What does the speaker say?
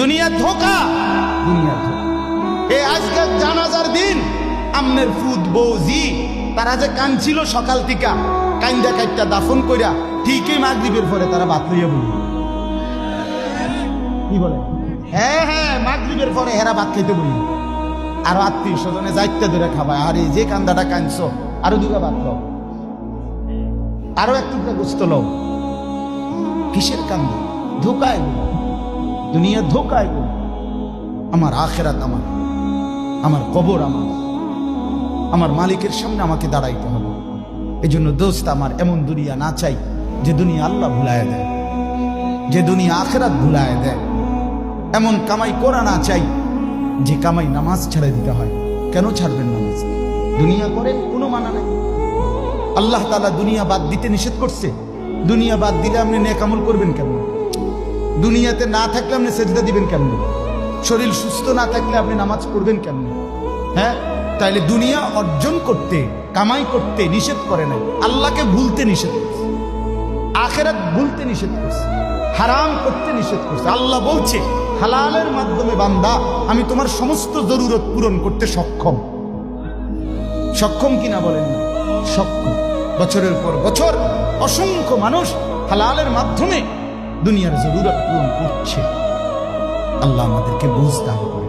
দুনিয়া ধোকা, দুনিয়া ধোকা। এই আজকে জানাজার দিন আমনের ফুদ বৌজি তারা যে কাঁদছিল সকাল থেকে, কাইন্দা কাইটা দাফন কইরা ঠিকই মাগরিবের পরে তারা ভাত লইয়া বলি। কি বলে? হ্যাঁ হ্যাঁ, মাগরিবের পরে হেরা ভাত খাইতে বলি। আর আত্মীয় স্বজনে যাইতে ধরে খাবায়, আরে যে কান্দাটা কাঁদছো আরো দুটা ভাত লও, আরো এক টুকরা গোস্ত লও। কিসের কান্দা? ধোকায়, দুনিয়া ধোকায়। আমার আখেরাত আমার, আমার কবর আমার, আমার মালিকের সামনে আমাকে দাঁড়াইতে হবে। এই জন্য দোস্ত আমার এমন দুনিয়া না চাই যে দুনিয়া আল্লাহ ভুলায় দেয়, যে দুনিয়া আখেরাত ভুলায় দেয়। এমন কামাই করা না চাই যে কামাই নামাজ ছেড়ে দিতে হয়। কেন ছাড়বেন নামাজ? দুনিয়া করেন, কোনো মানা নাই। আল্লাহ তাআলা দুনিয়া বাদ দিতে নিষেধ করছে। দুনিয়া বাদ দিলে আপনি নেক আমল করবেন কেমন? দুনিয়াতে না থাকলে আপনি সেজদা দিবেন কেমন? শরীর সুস্থ না থাকলে আপনি নামাজ পড়বেন কেমন? হ্যাঁ, তাইলে দুনিয়া অর্জন করতে, কামাই করতে নিষেধ করে নাই, আল্লাহকে ভুলতে নিষেধ করছে, আখিরাত ভুলতে নিষেধ করছে, হারাম করতে নিষেধ করছে। আল্লাহ বলছে হালালের মাধ্যমে বান্দা আমি তোমার সমস্ত জরুরত পূরণ করতে সক্ষম। সক্ষম কিনা বলেন না? সক্ষম। বছরের পর বছর অসংখ্য মানুষ হালালের মাধ্যমে দুনিয়ার জরুরত পূরণ করছে। আল্লাহ আমাদেরকে বুঝ দান করুন।